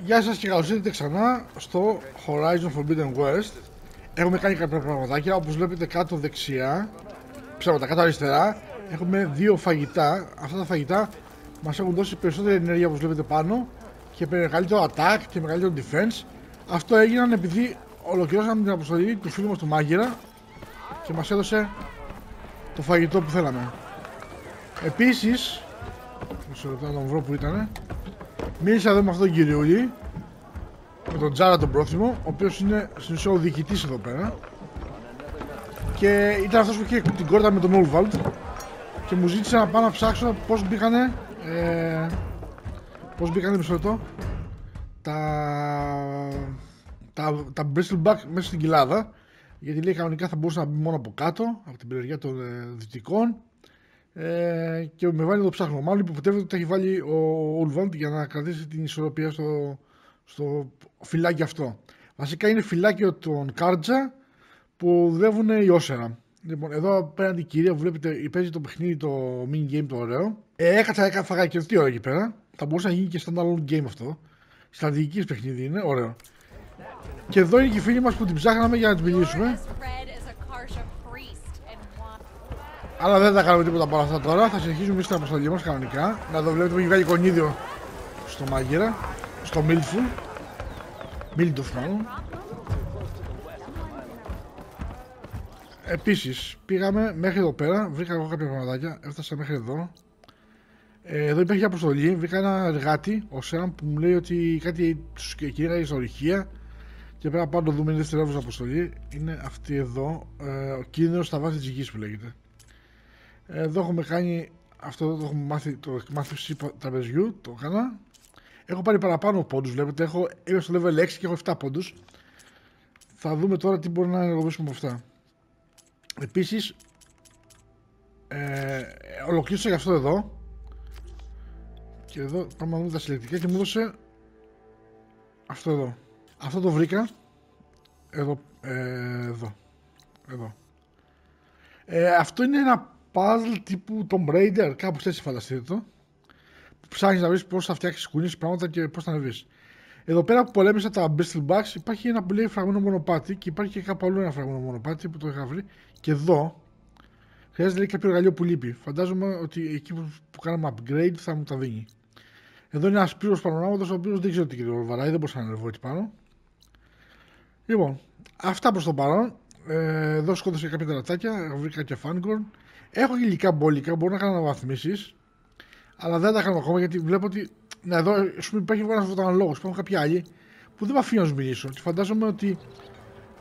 Γεια σας και καλώς ήρθατε ξανά στο Horizon Forbidden West. Έχουμε κάνει κάποια πραγματάκια, όπως βλέπετε κάτω δεξιά, ψέματα, κάτω αριστερά. Έχουμε δύο φαγητά. Αυτά τα φαγητά μας έχουν δώσει περισσότερη ενέργεια, όπως βλέπετε πάνω, και μεγαλύτερο attack και μεγαλύτερο defense. Αυτό έγιναν επειδή ολοκληρώσαμε την αποστολή του φίλου μας του μάγειρα και μας έδωσε το φαγητό που θέλαμε. Επίσης, μισό λεπτό να τον βρω που ήτανε, μίλησα εδώ με αυτόν τον κυριούλη, με τον Τζάρα τον πρόθυμο, ο οποίος είναι στην ουσία ο διοικητής εδώ πέρα, και ήταν αυτός που είχε την κόρτα με τον Ulvund και μου ζήτησε να πάω να ψάξω πώς μπήκανε μισό λεπτό τα bristleback μέσα στην κοιλάδα, γιατί λέει κανονικά θα μπορούσε να μπει μόνο από κάτω, από την πλευρά των δυτικών, και με βάλει να το ψάχνω. Μάλλον υποπτεύεται ότι τα έχει βάλει ο Ulvund για να κρατήσει την ισορροπία στο φυλάκι αυτό. Βασικά είναι φυλάκιο των Κάρτζα που δουλεύουν οι Όσερα. Λοιπόν, εδώ απέναντι η κυρία που βλέπετε παίζει το παιχνίδι, το mini game το ωραίο. Έκατσα φαγάκι και τι ώρα εκεί πέρα. Θα μπορούσε να γίνει και standalone game αυτό. Στρατηγικής παιχνίδι είναι, ωραίο. Και εδώ είναι και οι φίλοι μας που την ψάχναμε για να την μιλήσουμε. Αλλά δεν θα κάνουμε τίποτα από αυτά τώρα. Θα συνεχίσουμε στην αποστολή μας κανονικά. Να το βλέπετε που έχει βγάλει κονίδιο στο μάγειρα, στο Μίλτοφ μάλλον. Επίσης πήγαμε μέχρι εδώ πέρα, βρήκα εγώ κάποια πραγματάκια, έφτασα μέχρι εδώ. Εδώ υπάρχει αποστολή, βρήκα ένα εργάτη, ο Σέραν, που μου λέει ότι κάτι τους κυνηγάει στα ορυχεία και πρέπει να πάω να το δούμε, είναι δευτερεύουσα αποστολή. Είναι αυτή εδώ, ο κίνδυνος στα βάθη της γης που λέγεται. Εδώ έχουμε κάνει αυτό εδώ, το έχουμε μάθει, το μάθηση τραπεζιού, το έκανα. Έχω πάρει παραπάνω πόντους, βλέπετε, είμαι στο level 6 και έχω 7 πόντους. Θα δούμε τώρα τι μπορεί να ενεργοποιήσουμε από αυτά. Επίσης, ολοκλήρωσα για αυτό εδώ. Και εδώ πάμε να δούμε τα συλλεκτικά και μου έδωσε αυτό εδώ. Αυτό το βρήκα. Εδώ. Αυτό είναι ένα puzzle τύπου Tomb Raider, κάπως έτσι φανταστείτε το. Ψάχνεις να βρεις πώς θα φτιάξεις κουνήσεις πράγματα και πώς θα ανεβείς. Εδώ πέρα που πολέμησα τα bristlebacks υπάρχει ένα που λέει φραγμένο μονοπάτι και υπάρχει και κάπου αλλού ένα φραγμένο μονοπάτι που το είχα βρει. Και εδώ χρειάζεται λέει κάποιο εργαλείο που λείπει. Φαντάζομαι ότι εκεί που κάναμε upgrade θα μου τα δίνει. Εδώ είναι ένας πλήρως πανοράματος ο οποίος δεν ξέρω τι κύριο βαράει, δεν μπορούσα να ανεβώ έτσι πάνω. Λοιπόν, αυτά προς το παρόν. Εδώ σκότωσα κάποια τερατάκια, βρήκα και φάνικορν. Έχω υλικά μπόλικα, μπορώ να κάνω αναβαθμίσεις. Αλλά δεν τα κάνω ακόμα γιατί βλέπω ότι. Να, εδώ υπάρχει ένα φωτοαναλόγο. Υπάρχουν κάποιοι άλλοι που δεν με αφήνουν να σου μιλήσω. Και φαντάζομαι ότι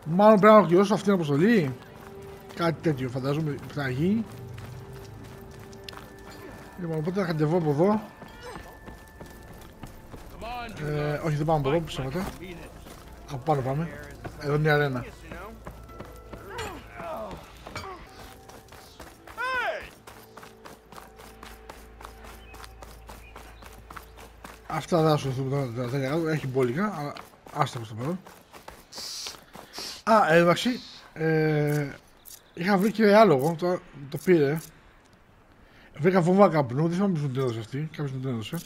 μάλλον πρέπει να ολοκληρώσω αυτή την αποστολή. Κάτι τέτοιο φαντάζομαι που θα γίνει. Λοιπόν, οπότε θα κατεβώ από εδώ. Όχι, δεν πάμε από εδώ, ψέματα. Από πάνω πάμε. Εδώ είναι μια αρένα. Αυτά δεν θα ασχοληθούμε τώρα, έχει μπόλικα, αλλά άστα προς το παρόν. Εντάξει, είχα βρει και άλογο, το πήρε. Βρήκα βόμβα καπνού, δεν θυμάμαι ποιος μου την έδωσε αυτή, κάποιος μου την έδωσε.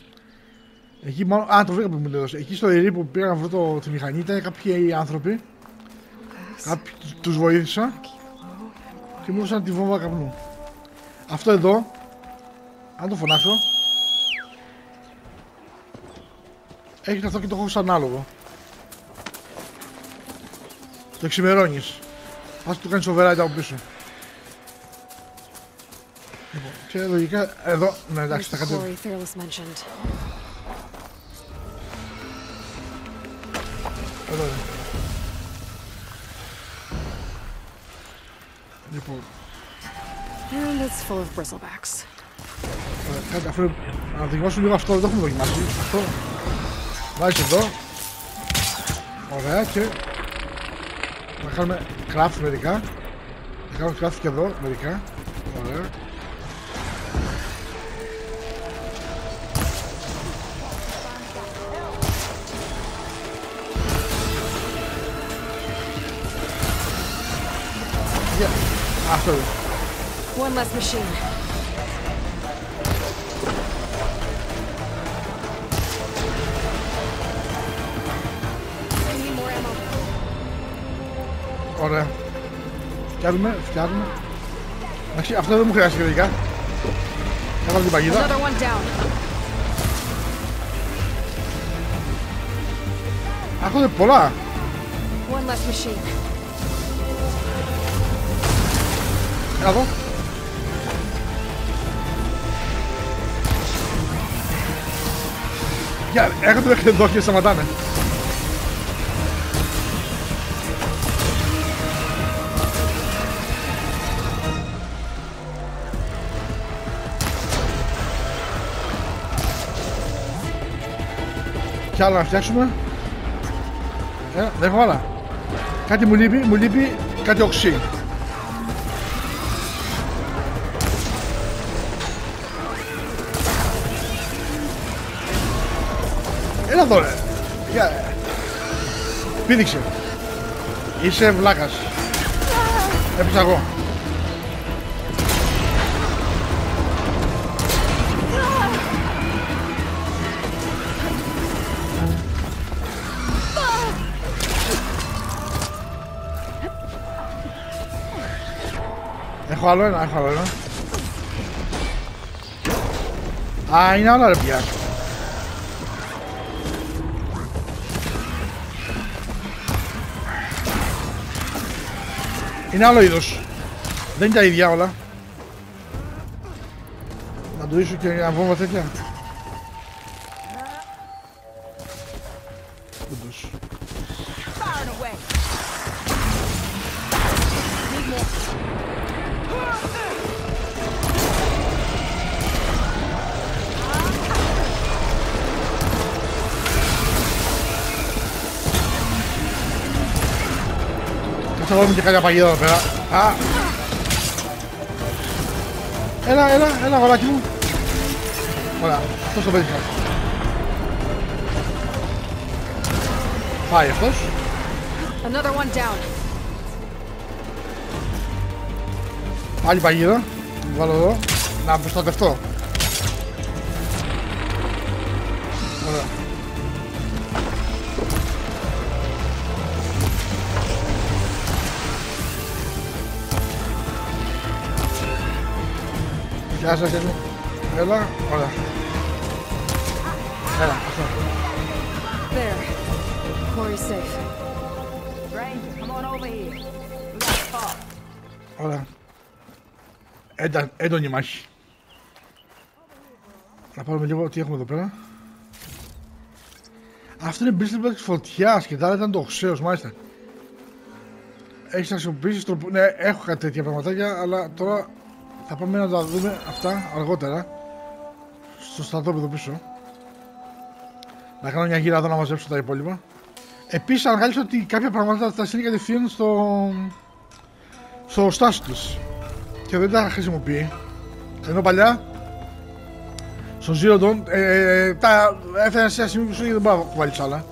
Εκεί μάλλον, το βρήκα που μου την έδωσε. Εκεί στο ερή που πήγα να βρω τη μηχανή ήταν κάποιοι άνθρωποι. Κάποιοι τους βοήθησα και μου έδωσαν τη βόμβα καπνού. Αυτό εδώ, αν το φωνάξω, έχεις αυτό και το έχω σαν άλογο. Το εξημερώνεις. Ας του κάνεις override από πίσω. Λοιπόν, και λογικά εδώ, ναι εντάξει, θα κατέβω. Εδώ είναι. Λοιπόν. Κάτι αφού να δοκιμάσουμε λίγο αυτό, δεν το έχουμε δοκιμάσει. Αυτό. Βάζεις εδώ. Ωραία, και θα κάνουμε craft μερικά. Θα κάνουμε craft και εδώ μερικά. Ωραία. Αυτό είναι. One less machine. Ωραία. Φτιάχνουμε. Εντάξει, αυτό δεν μου χρειάζεται τελικά. Έβαλα την παγίδα. Άρχονται πολλά. Έλα εδώ. Έρχονται μέχρι εδώ και σταματάνε. Κι άλλα να φτιάξουμε. Δεν έχω άλλα. Κάτι μου λείπει κάτι οξύ. Έλα εδώ ρε. Πήδηξε. Είσαι βλάκας. Έπαιξα εγώ. Έχω άλλο ένα. Α, είναι άλλα ρε πια. Είναι άλλο είδος. Δεν είναι τα ίδια όλα. Να το ίσω και να βόμβα τέτοια. Όντως. Θα βάλουμε και κάποια παγίδα εδώ πέρα. Α! Έλα γοράκι μου. Ωραία, αυτός το πέτυχα. Πάει αυτός. Άλλη παγίδα. Βάλω εδώ. Να προστατευτώ. Ωραία. Γεια σας, έλα, ωραία. Έλα, αυτό. There. Corey's safe. Ωραία. Έντονη μάχη. Να πάρουμε λίγο τι έχουμε εδώ πέρα. Αυτό είναι μπρίστελ της φωτιάς και τα άλλα ήταν το οξέως, μάλιστα. Έχεις να χρησιμοποιήσεις τρόπο... Ναι, έχω κάτι τέτοια πραγματάκια, αλλά τώρα θα πάμε να τα δούμε αυτά αργότερα. Στο στρατόπεδο πίσω. Να κάνω μια γύρα εδώ να μαζέψω τα υπόλοιπα. Επίσης ανακάλυψα ότι κάποια πράγματα τα στείλει κατευθείαν στο στάσιο της και δεν τα χρησιμοποιεί. Ενώ παλιά στο Zero Dawn τα έφεραν σε ένα σημείο που σου δεν μπορώ να βάλεις άλλα.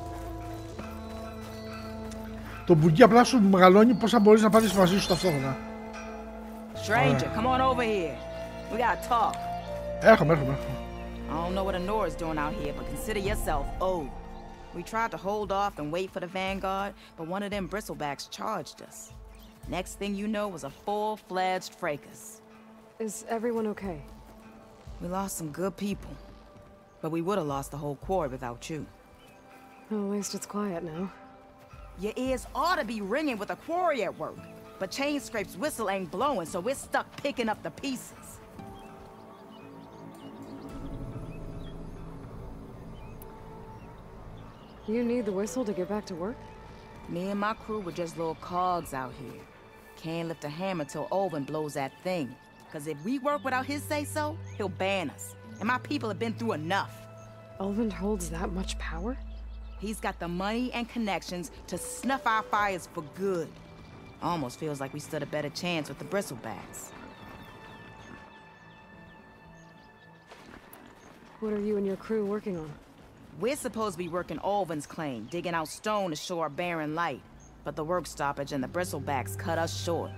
Το μπουγκί απλά σου μεγαλώνει πόσα μπορείς να πάρεις μαζί σου ταυτόχρονα. Stranger, come on over here. We gotta talk. Έρχομαι. I don't know what Anora's doing out here, but consider yourself owed. We tried to hold off and wait for the vanguard, but one of them bristlebacks charged us. Next thing you know was a full-fledged fracas. Is everyone okay? We lost some good people, but we would have lost the whole quarry without you. Well, at least it's quiet now. Your ears ought to be ringing with a quarry at work, but Chainscrape's whistle ain't blowing, so we're stuck picking up the pieces. You need the whistle to get back to work? Me and my crew were just little cogs out here. Can't lift a hammer till Ulvund blows that thing. Cause if we work without his say-so, he'll ban us. And my people have been through enough. Ulvund holds that much power? He's got the money and connections to snuff our fires for good. Almost feels like we stood a better chance with the bristlebacks. What are you and your crew working on? We're supposed to be working Ulvund's claim, digging out stone to show our barren light. But the work stoppage and the bristlebacks cut us short.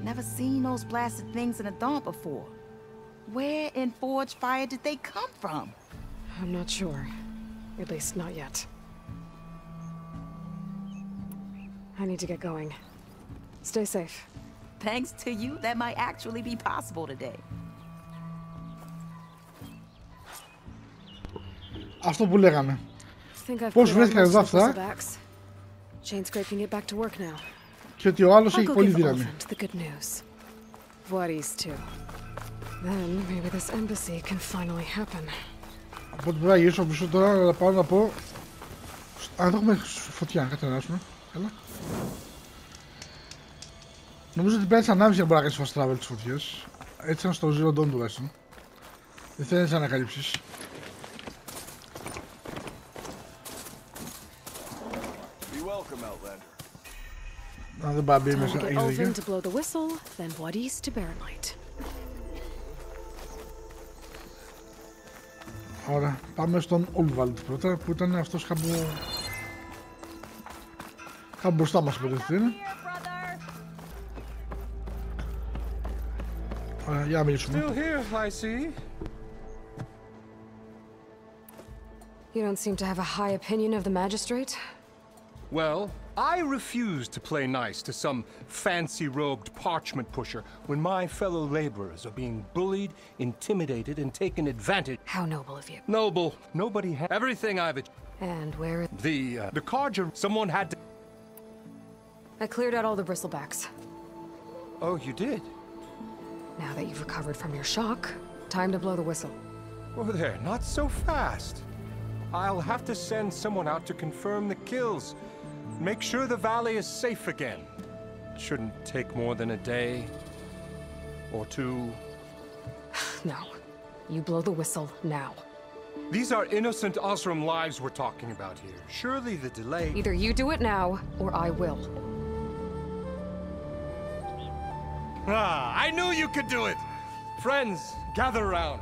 Never seen those blasted things in a dump before. Where in Forge Fire did they come from? I'm not sure. At least not yet. I need to get going. Stay safe. Thanks to you, that might actually be possible today. Αυτό που λέγαμε. Think I've Πώς cleared out βρέθηκαν most εδώ of the αυτά bristlebacks. Chain scraping it back to work now. και ότι ο άλλος I'll έχει go πολύ give δύναμη. Ulvund the good news. Voorhees too. Then maybe this embassy can finally happen. Οπότε πρέπει να γυρίσω πίσω τώρα να πάω να πω... Αν εδώ έχουμε φωτιά, κάτσε να ανάψουμε. Καλά. Νομίζω ότι πρέπει να ανάψει για να μπορεί να κάνεις fast travel τις φωτιές. Έτσι ήταν στο Zero Dawn τουλάχιστον. Δεν θέλει να τις ανακαλύψεις. Να δεν πάει μπει Time to μέσα, get είναι Ulvund δίκιο. to blow the whistle, then Voorhees to bear light. Ωραία, πάμε στον Ulvund πρώτα που ήταν αυτός κάπου μπροστά μας υποτίθεται είναι. Ωραία, για να μιλήσουμε. Still here, I see. You don't seem to have a high opinion of the magistrate. Well, I refuse to play nice to some fancy-robed parchment pusher when my fellow laborers are being bullied, intimidated, and taken advantage. How noble of you. Noble. Nobody has everything I've... And where... The carja... Someone had to... I cleared out all the bristlebacks. Oh, you did? Now that you've recovered from your shock, time to blow the whistle. Oh, there, not so fast. I'll have to send someone out to confirm the kills. Make sure the valley is safe again. It shouldn't take more than a day or two. No. You blow the whistle now. These are innocent Osram lives we're talking about here. Surely the delay... Either you do it now, or I will. Ah, I knew you could do it! Friends, gather round.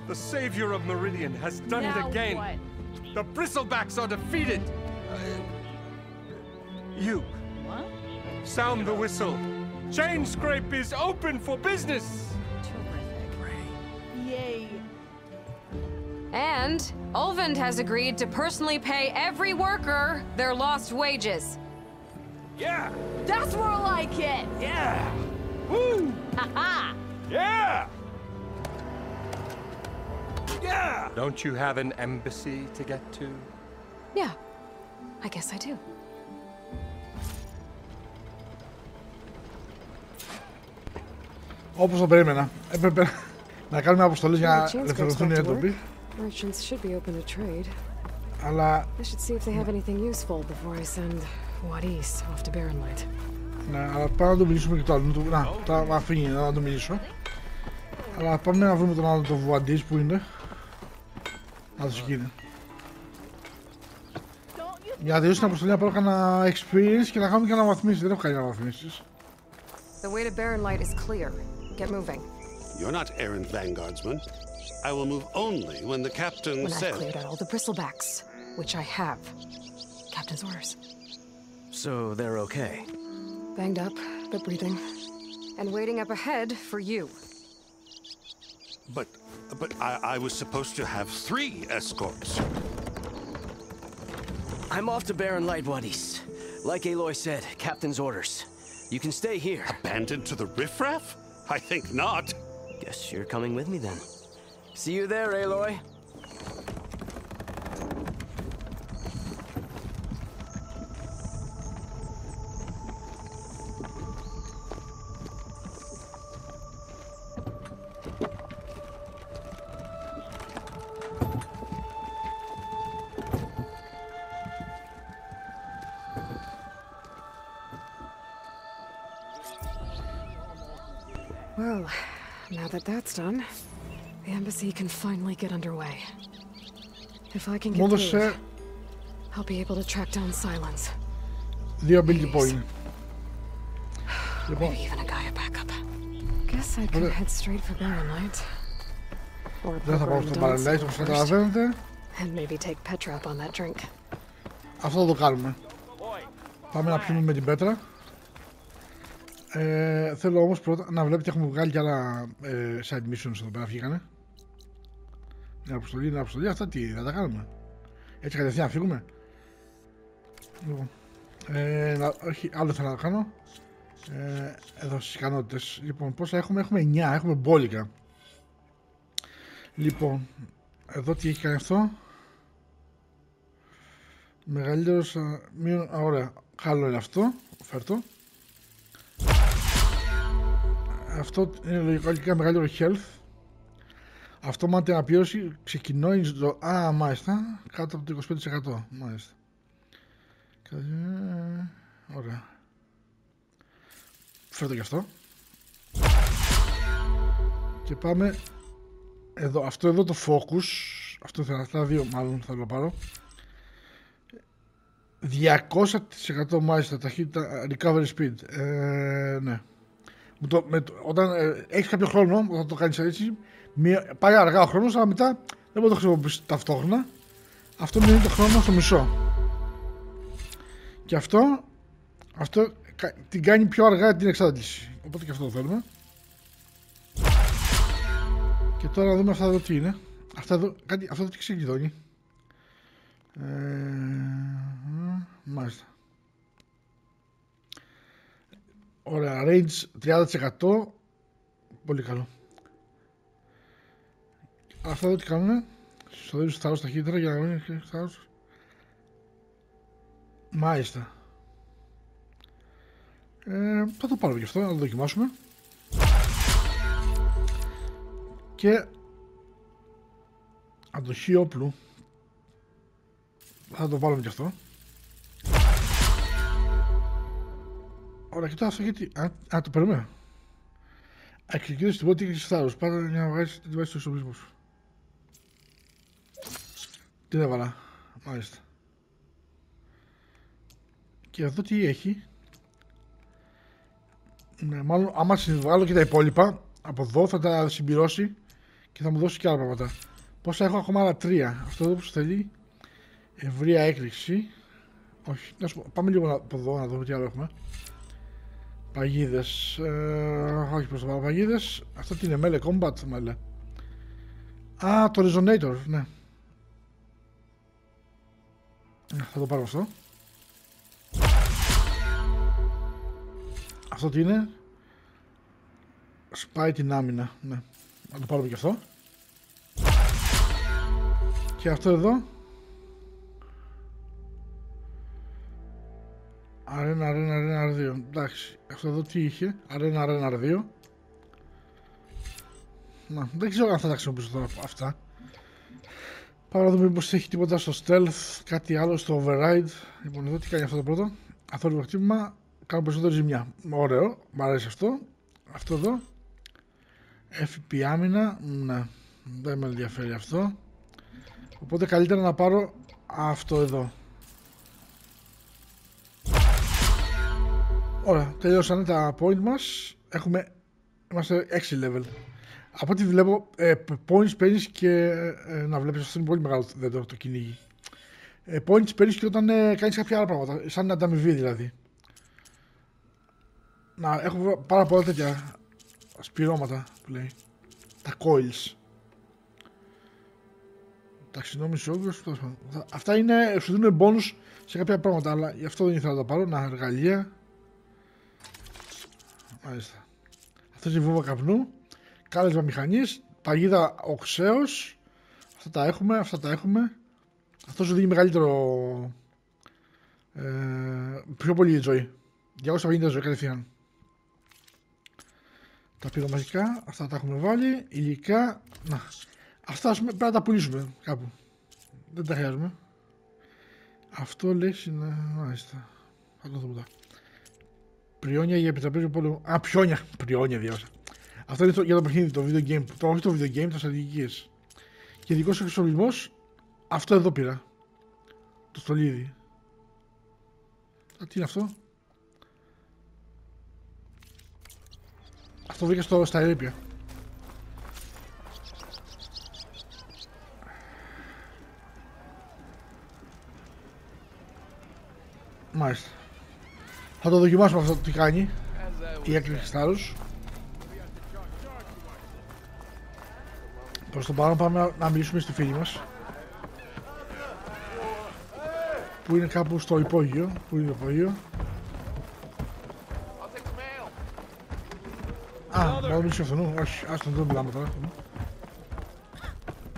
The savior of Meridian has done it again. What? The bristlebacks are defeated. You. What? Sound the whistle. Chain scrape is open for business. Terrific. Yay. And Ulvund has agreed to personally pay every worker their lost wages. Yeah. That's more like it. Yeah. Woo. Ha-ha. Yeah. Yeah. Don't you have an embassy to get to? Yeah, I guess I do. Όπως το περίμενα. Έπρεπε να κάνουμε αποστολές για να Chain scrape's ελευθερωθούν οι back to έντοποι. work. Merchants should be open to trade. Αλλά I should see if they have anything useful before I send Voorhees off to Barren Light. ναι, αλλά πάμε να το μιλήσουμε και το άλλο. Να, τα αφήνει να το μιλήσω. Αλλά πάμε να βρούμε τον άλλο το Voorhees που είναι. Να το σκύνει. Για να τελειώσει την αποστολή να πάρω κανένα experience και να κάνουμε και αναβαθμίσεις. Δεν έχω κάνει αναβαθμίσεις. The way to Barren Light is clear. Get moving. You're not errant vanguardsman. I will move only when the captain When I've says... cleared out all the bristlebacks, which I have. Captain's orders. So they're okay. Banged up, but breathing. And waiting up ahead for you. But I was supposed to have 3 escorts. I'm off to Barren Light, Wadis. Like Aloy said, captain's orders. You can stay here. Abandoned to the riffraff? I think not. Guess you're coming with me then. See you there, Aloy. Well, now that that's done, the embassy can finally get underway. If I can Μου get έδωσε through, I'll be able to track down Silence. 2 ability point. Λοιπόν, Maybe even a Gaia backup. Guess I could head straight for Barren Light. Or δεν θα πάω στο Barren Light όπως καταλαβαίνετε. And maybe take Petra up on that drink. Αυτό θα το κάνουμε. Πάμε να πιούμε με την πέτρα. Θέλω όμως πρώτα να βλέπετε έχουμε βγάλει κι άλλα side missions εδώ πέρα βγήκανε. Μια αποστολή, αυτά τι θα τα κάνουμε. Έτσι κατευθείαν να φύγουμε. Λοιπόν, όχι, άλλο θέλω να το κάνω. Εδώ στις ικανότητες. Λοιπόν, πόσα έχουμε? Έχουμε 9, έχουμε μπόλικα. Λοιπόν, εδώ τι έχει κάνει αυτό? Μεγαλύτερος μείον, ωραία, καλό είναι αυτό, φέρτο. Αυτό είναι λογικά μεγαλύτερο health. Αυτόματη αναπλήρωση ξεκινάει στο... Α, μάλιστα, κάτω από το 25%, μάλιστα. Ωραία. Φέρτο και αυτό. Και πάμε εδώ, αυτό εδώ το focus. Αυτό θα αυτά δύο μάλλον θα το πάρω. 200% μάλιστα ταχύτητα recovery speed. Ναι. Όταν έχεις κάποιο χρόνο όταν το κάνεις έτσι, πάει αργά ο χρόνος, αλλά μετά δεν μπορεί να το χρησιμοποιήσεις ταυτόχρονα. Αυτό μείνει το χρόνο στο μισό. Και αυτό την κάνει πιο αργά την εξάντληση. Οπότε και αυτό το θέλουμε. Και τώρα να δούμε αυτά εδώ τι είναι. Αυτό εδώ τι ξεκινώνει. Μάλιστα. Ωραία, range 30%. Πολύ καλό. Αυτά εδώ τι κάνουνε? Στο δίνουν στάρος ταχύτερα για να μην έχει στάρος. Μάλιστα. Θα το πάρουμε και αυτό, να το δοκιμάσουμε. Και αντοχή όπλου. Θα το βάλουμε και αυτό. Ωραία, κοιτά αυτό γιατί... Α, το παίρνουμε. Εκκλικίδες στην πότη και στις θάρρους. Πάτα για να βγάλεις την βάση του εξοπλισμού σου. Τι έβαλα. Μάλιστα. Και εδώ τι έχει? Ναι, μάλλον άμα συμβάλλω και τα υπόλοιπα από εδώ θα τα συμπληρώσει και θα μου δώσει και άλλα πράγματα. Πόσα έχω? Ακόμα άλλα 3. Αυτό εδώ που σου θέλει ευρεία έκρηξη. Όχι, να σου πω, πάμε λίγο από εδώ να δούμε τι άλλο έχουμε. Παγίδες. Όχι προς το πάνω παγίδες. Αυτό τι είναι? Melee combat, μέλε. Α, το resonator, ναι. Θα το πάρω αυτό. Αυτό τι είναι? Σπάει την άμυνα, ναι. Να το πάρουμε και αυτό. Και αυτό εδώ. Αρένα R2. Εντάξει, αυτό εδώ τι είχε? Αρένα R2. Να, δεν ξέρω αν θα τα χρησιμοποιήσω τώρα αυτά. Πάμε να δούμε πως έχει τίποτα στο stealth, κάτι άλλο στο override. Λοιπόν, εδώ τι κάνει αυτό το πρώτο? Αθόρυβο χτύπημα, κάνω περισσότερη ζημιά. Ωραίο, μου αρέσει αυτό. Αυτό εδώ. FP άμυνα, ναι, δεν με ενδιαφέρει αυτό. Οπότε καλύτερα να πάρω αυτό εδώ. Ωραία, τελειώσανε τα point μας. Είμαστε 6 level. Από ό,τι βλέπω, points παίρνεις και να βλέπεις, αυτό είναι πολύ μεγάλο δέντρο το κυνήγι. Points παίρνεις και όταν κάνεις κάποια άλλα πράγματα, σαν ανταμοιβή δηλαδή. Να, έχω πάρα πολλά τέτοια σπυρώματα που λέει. Τα coils. Ταξινόμηση όγκος. Αυτά είναι, σου δίνουν bonus σε κάποια πράγματα, αλλά γι' αυτό δεν ήθελα να τα πάρω. Να, εργαλεία. Μάλιστα. Αυτό είναι η βόμβα καπνού. Κάλεσμα μηχανής. Παγίδα οξέως. Αυτά τα έχουμε, αυτά τα έχουμε. Αυτό σου δίνει μεγαλύτερο. Πιο πολύ ζωή. 250 ζωή κατευθείαν. Τα πυρομαχικά, αυτά τα έχουμε βάλει. Υλικά. Να. Αυτά πρέπει να τα πουλήσουμε κάπου. Δεν τα χρειάζομαι. Αυτό λέει είναι. Μάλιστα. Θα το δούμε τώρα. Πριόνια για επιτραπέζιο του πόλεμου. Α, πιόνια. Πριόνια διάβασα. Αυτό είναι για το παιχνίδι, το video game. Όχι το video game, το στρατηγικές. Και δικός εξοπλισμός. Αυτό εδώ πήρα. Το στολίδι. Τι είναι αυτό? Αυτό βρήκα στα ερείπια. Μάλιστα. Θα το δοκιμάσουμε αυτό τι κάνει η έκρηξη στάρους. Προς τον παρόν πάμε να μιλήσουμε στη φίλη μας που είναι κάπου στο υπόγειο. Πού είναι το υπόγειο? Να μην συμφωνώ, όχι, ας τον δούμε μιλάμε τώρα.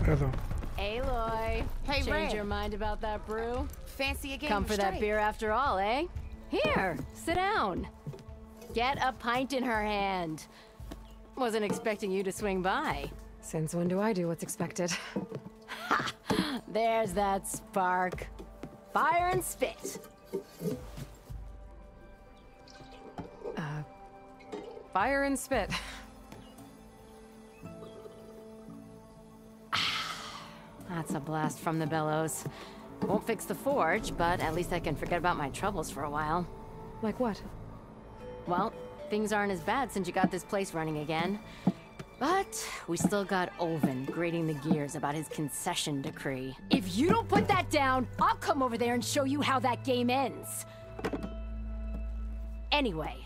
Εδώ. Aloy, Hey, change Ray. your mind about that brew? Fancy a game Come of for that straight. beer after all, eh? Here, sit down. Get a pint in her hand. Wasn't expecting you to swing by. Since when do I do what's expected? There's that spark. Fire and spit. Fire and spit. That's a blast from the bellows. Won't fix the forge, but at least I can forget about my troubles for a while. Like what? Well, things aren't as bad since you got this place running again. But we still got Ulvund grating the gears about his concession decree. If you don't put that down, I'll come over there and show you how that game ends. Anyway,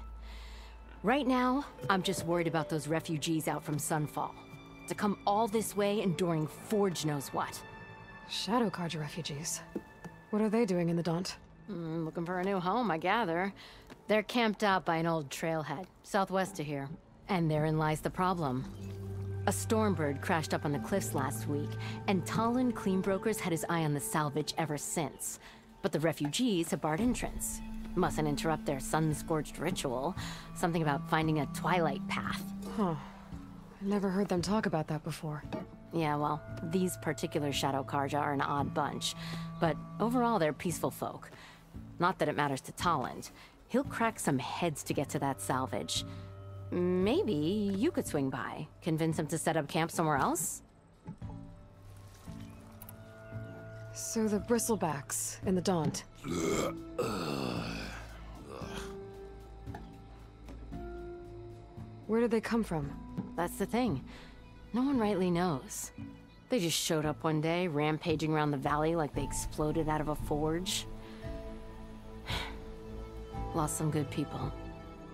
right now, I'm just worried about those refugees out from Sunfall. To come all this way enduring Forge knows what. Shadow Carja refugees. What are they doing in the Daunt? Looking for a new home, I gather. They're camped out by an old trailhead, southwest of here. And therein lies the problem. A stormbird crashed up on the cliffs last week, and Talon Cleanbrokers had his eye on the salvage ever since. But the refugees have barred entrance. Mustn't interrupt their sun-scorched ritual. Something about finding a twilight path. Huh. I never heard them talk about that before. Yeah, well, these particular Shadow Carja are an odd bunch. But overall, they're peaceful folk. Not that it matters to Talon. He'll crack some heads to get to that salvage. Maybe you could swing by, convince him to set up camp somewhere else? So the bristlebacks in the Daunt. Where did they come from? That's the thing. No one rightly knows. They just showed up one day, rampaging around the valley like they exploded out of a forge. Lost some good people.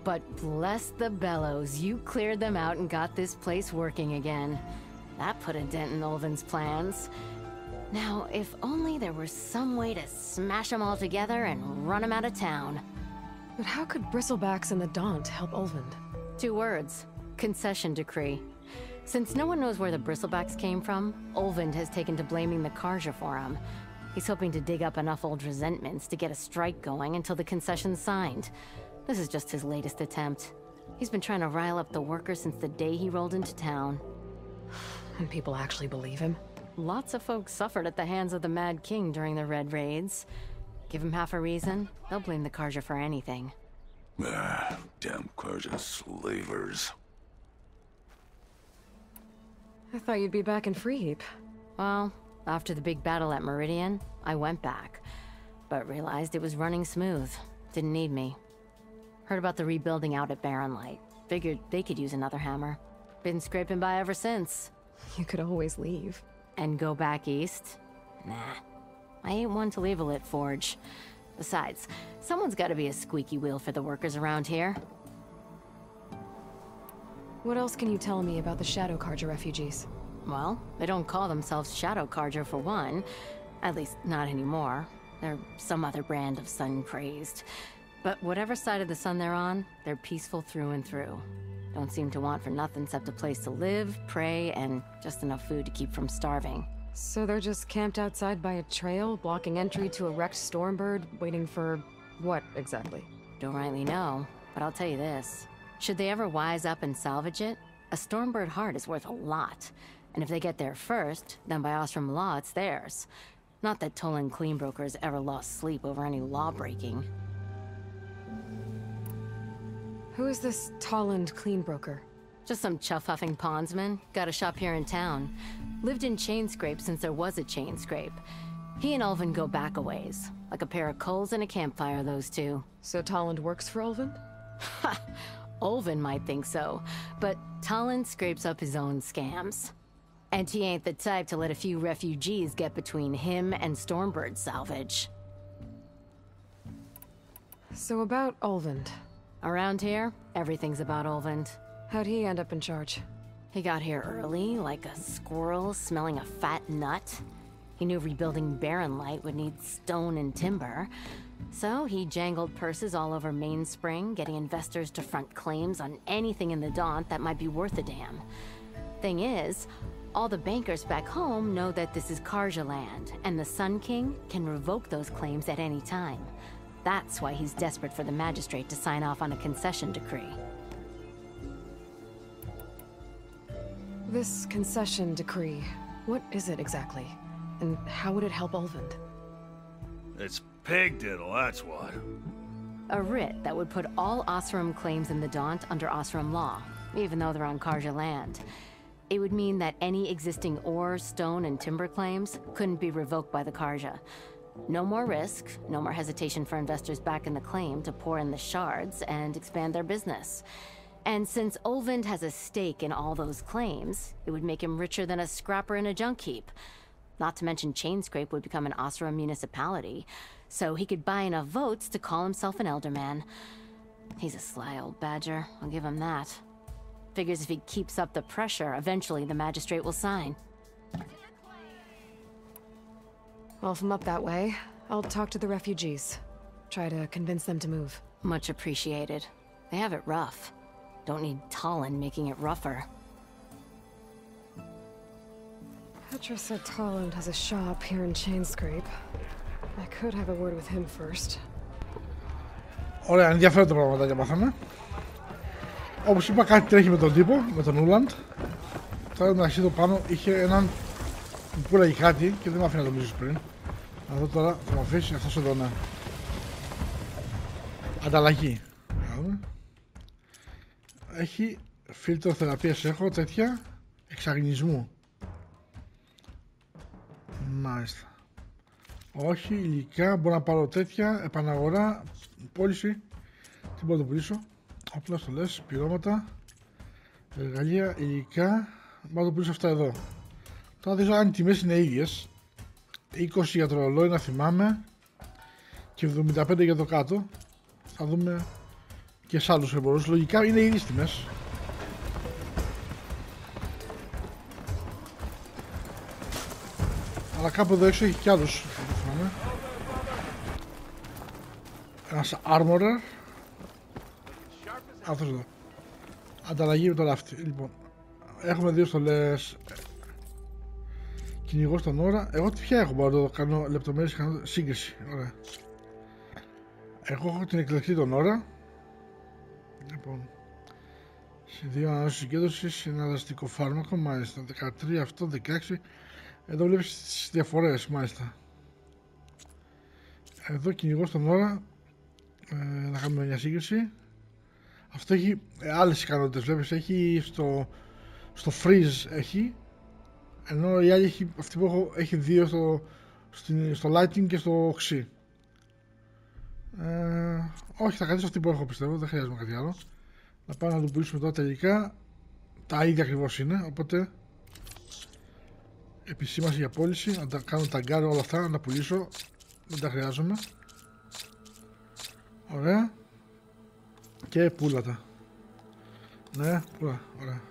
But bless the bellows, you cleared them out and got this place working again. That put a dent in Ulvund's plans. Now, if only there were some way to smash them all together and run them out of town. But how could bristlebacks in the Daunt help Ulvund? 2 words. Concession decree. Since no one knows where the bristlebacks came from, Ulvund has taken to blaming the Carja for him. He's hoping to dig up enough old resentments to get a strike going until the concession's signed. This is just his latest attempt. He's been trying to rile up the workers since the day he rolled into town. And people actually believe him? Lots of folks suffered at the hands of the Mad King during the Red Raids. Give him half a reason, they'll blame the Carja for anything. Damn Carja slavers. I thought you'd be back in Freeheap. Well, after the big battle at Meridian, I went back. But realized it was running smooth. Didn't need me. Heard about the rebuilding out at Barren Light. Figured they could use another hammer. Been scraping by ever since. You could always leave. And go back east? Nah. I ain't one to leave a lit forge. Besides, someone's gotta be a squeaky wheel for the workers around here. What else can you tell me about the Shadow Carja refugees? Well, they don't call themselves Shadow Carja for one. At least, not anymore. They're some other brand of sun-crazed. But whatever side of the sun they're on, they're peaceful through and through. Don't seem to want for nothing except a place to live, pray, and just enough food to keep from starving. So they're just camped outside by a trail, blocking entry to a wrecked stormbird, waiting for what exactly? Don't rightly know, but I'll tell you this. Should they ever wise up and salvage it, a stormbird heart is worth a lot. And if they get there first, then by Ostrom law, it's theirs. Not that Tolan Cleanbrokers ever lost sleep over any law-breaking. Who is this Talland Cleanbroker? Just some chuff-huffing pondsman. Got a shop here in town. Lived in Chainscrape since there was a Chainscrape. He and Ulvund go back a ways. Like a pair of coals and a campfire, those two. So Talland works for Ulvund? Ha! Ulvund might think so, but Talon scrapes up his own scams. And he ain't the type to let a few refugees get between him and Stormbird salvage. So about Ulvund. Around here, everything's about Ulvund. How'd he end up in charge? He got here early, like a squirrel smelling a fat nut. He knew rebuilding barren light would need stone and timber. So he jangled purses all over Mainspring, getting investors to front claims on anything in the Daunt that might be worth a damn. Thing is, all the bankers back home know that this is Karja land, and the Sun King can revoke those claims at any time. That's why he's desperate for the magistrate to sign off on a concession decree. This concession decree, what is it exactly? And how would it help Ulvund? It's pig diddle, that's what. A writ that would put all Osram claims in the Daunt under Osram law, even though they're on Karja land. It would mean that any existing ore, stone, and timber claims couldn't be revoked by the Karja. No more risk, no more hesitation for investors back in the claim to pour in the shards and expand their business. And since Ulvund has a stake in all those claims, it would make him richer than a scrapper in a junk heap. Not to mention Chainscrape would become an Osram municipality, so he could buy enough votes to call himself an elderman. He's a sly old badger, I'll give him that. Figures if he keeps up the pressure, eventually the magistrate will sign. Well, if I'm up that way, I'll talk to the refugees. Try to convince them to move. Much appreciated. They have it rough. Don't need Talon making it rougher. Petra said Talon has a shop here in Chainscrape. I could have a word with him first. Ωραία, ενδιαφέροντα πραγματάκια μάθαμε. Όπως είπα, κάτι τρέχει με τον τύπο, με τον Ulvund. Τώρα μεταξύ εδώ πάνω είχε έναν που πουλάγε κάτι και δεν με αφήνει να το μιλήσω πριν. Να δω τώρα, θα μου αφήσει αυτός εδώ, ναι. Ανταλλαγή. Έχει φίλτρο θεραπείας, έχω τέτοια εξαγνισμού. Μάλιστα. Όχι, υλικά, μπορώ να πάρω τέτοια, επαναγορά, πώληση. Τι μπορώ να το πουλήσω? Όπλα, στολές, πυρώματα, εργαλεία, υλικά. Μπορώ να το πουλήσω αυτά εδώ. Τώρα δεν ξέρω αν οι τιμές είναι ίδιες. 20 για το ρολόι να θυμάμαι και 75 για το κάτω. Θα δούμε και σε άλλους εμπορούς. Λογικά είναι οι ίδιες τιμές. Αλλά κάπου εδώ έξω έχει κι άλλους. Ένας armorer. Αυτός εδώ. Ανταλλαγή με το ράφτη. Λοιπόν, έχουμε δύο στολές. Κυνηγό στον ώρα. Εγώ τι πια έχω, μπορώ να το κάνω λεπτομέρειες, κάνω σύγκριση. Ωραία. Εγώ έχω την εκλεκτή τον ώρα. Λοιπόν, σε δύο ανανεώσεις συγκέντρωσης, ένα δραστικό φάρμακο, μάλιστα. 13 αυτό, 16. Εδώ βλέπεις τις διαφορές, μάλιστα. Εδώ κυνηγό στον ώρα. Να κάνουμε μια σύγκριση. Αυτό έχει άλλες ικανότητες, βλέπεις, έχει στο freeze έχει. Ενώ η άλλη έχει, αυτή που έχω, έχει δύο στο lighting και στο οξύ. Όχι, θα κρατήσω αυτή που έχω, πιστεύω, δεν χρειάζομαι κάτι άλλο. Να πάμε να το πουλήσουμε τώρα τελικά. Τα ίδια ακριβώς είναι, οπότε επισήμαση για πώληση, να τα κάνω ταγκάρω όλα αυτά, να τα πουλήσω, δεν τα χρειάζομαι. Ωραία. Και πούλατα. Ναι, πουλα, ωραία.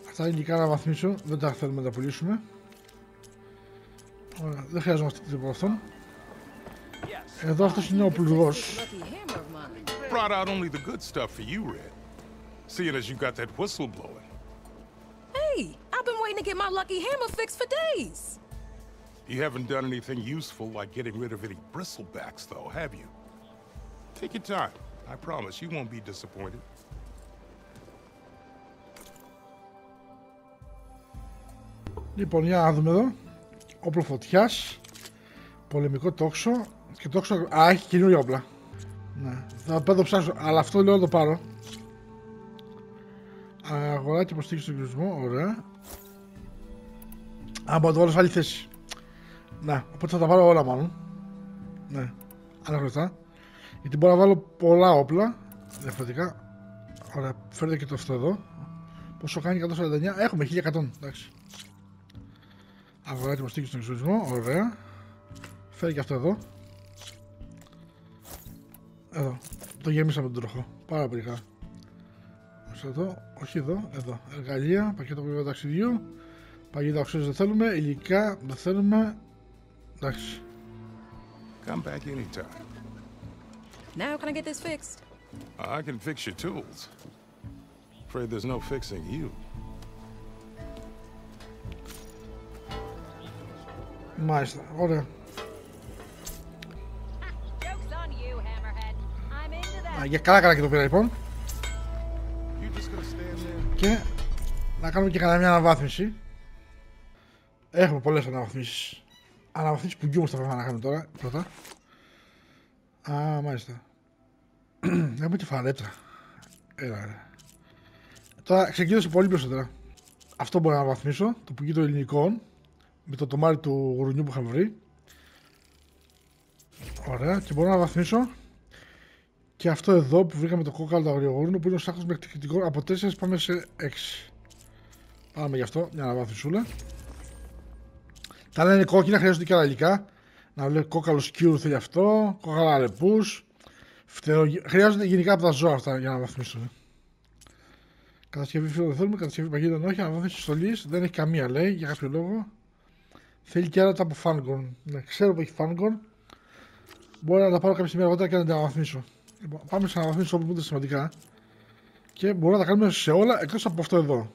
Αυτά είναι υλικά να βαθμίσω, δεν τα θέλουμε να τα πουλήσουμε. Ωραία, δεν χρειαζόμαστε τίποτα από αυτόν. Εδώ αυτός είναι ο πλουργός. Brought out only the good stuff for you, Red. Seeing as you got that whistle blowing. Hey, I've been waiting to get my lucky hammer fixed for days. You haven't done anything useful like getting rid of any bristlebacks, though, have you? Take your time. I promise you won't be disappointed. Λοιπόν, για να δούμε εδώ. Όπλο φωτιάς, πολεμικό τόξο και τόξο... Α, έχει καινούργια όπλα. Ναι, θα πάω το ψάξω, αλλά αυτό λέω να το πάρω. Αγορά και υποστήριξη στον κλεισμό, ωραία. Α, μπορώ να το βάλω σε άλλη θέση. Ναι, οπότε θα τα βάλω όλα μάλλον. Ναι, αναχρωστά. Γιατί μπορώ να βάλω πολλά όπλα διαφορετικά. Ωραία, φέρετε και το αυτό εδώ. Πόσο κάνει, 149, έχουμε 1100, εντάξει. Αγορά και υποστήριξη στον εξοπλισμό, ωραία. Φέρει και αυτό εδώ. Εδώ, το γέμισα με τον τροχό, πάρα πολύ καλά. Εδώ, όχι εδώ, εδώ. Εργαλεία, πακέτο ταξιδιού, Παγίδα οξύς δεν θέλουμε, υλικά δεν θέλουμε. Εντάξει. Come back anytime. Now can I get this fixed? I can fix your tools. Afraid there's no fixing you. Μάλιστα, ωραία. Για καλά και το πήρα λοιπόν. Και να κάνουμε και κανένα μια αναβάθμιση. Έχουμε πολλές αναβαθμίσεις. Αναβαθμίσεις που γκιούμαστε θα πρέπει να κάνουμε τώρα πρώτα. Α, μάλιστα. Έχουμε τη φαρέτρα. Έλα. Τώρα ξεκίνησε πολύ περισσότερα. Αυτό μπορώ να αναβαθμίσω. Το πουγγί των ελληνικών. Με το τομάρι του γουρουνιού που είχαμε βρει. Ωραία. Και μπορώ να αναβαθμίσω και αυτό εδώ που βρήκαμε το κόκαλο του αγριογούρνου, που είναι ο σάκος με εκτικτικό. Από 4 πάμε σε 6. Πάμε γι' αυτό, μια αναβαθμισούλα. Τα άλλα είναι κόκκινα, χρειάζονται και άλλα υλικά. Να βλέπει κόκαλο σκιούρ θέλει αυτό, κόκαλα αρεπούς. Χρειάζονται γενικά από τα ζώα αυτά για να αναβαθμίσουν. Κατασκευή φύλλων δεν θέλουμε, κατασκευή παγίδων όχι. Αναβάθμιση στολής δεν έχει καμία λέει για κάποιο λόγο. Θέλει και άλλα από φάνγκορν. Ναι, ξέρω που έχει φάνγκορν. Μπορεί να τα πάρω κάποια στιγμή αργότερα και να τα αναβαθμίσω. Λοιπόν, πάμε σε αναβαθμίσεις όπου είναι σημαντικά. Και μπορούμε να τα κάνουμε σε όλα εκτός από αυτό εδώ.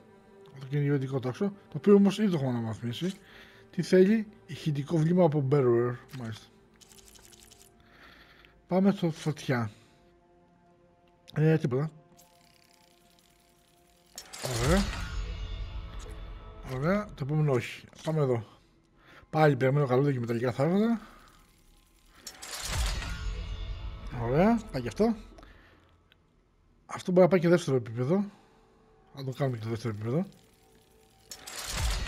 Το κυνηγιωτικό τόξο. Το οποίο όμως ήδη το έχουμε αναβαθμίσει. Τι θέλει, ηχητικό βλήμα από Bearer. Μάλιστα. Πάμε στο φωτιά. Τίποτα. Ωραία. Ωραία. Το επόμενο όχι. Πάμε εδώ. Πάλι περιμένω καλούδια και μεταλλικά θαύματα. Ωραία, πάει και αυτό. Αυτό μπορεί να πάει και δεύτερο επίπεδο. Να το κάνουμε και το δεύτερο επίπεδο.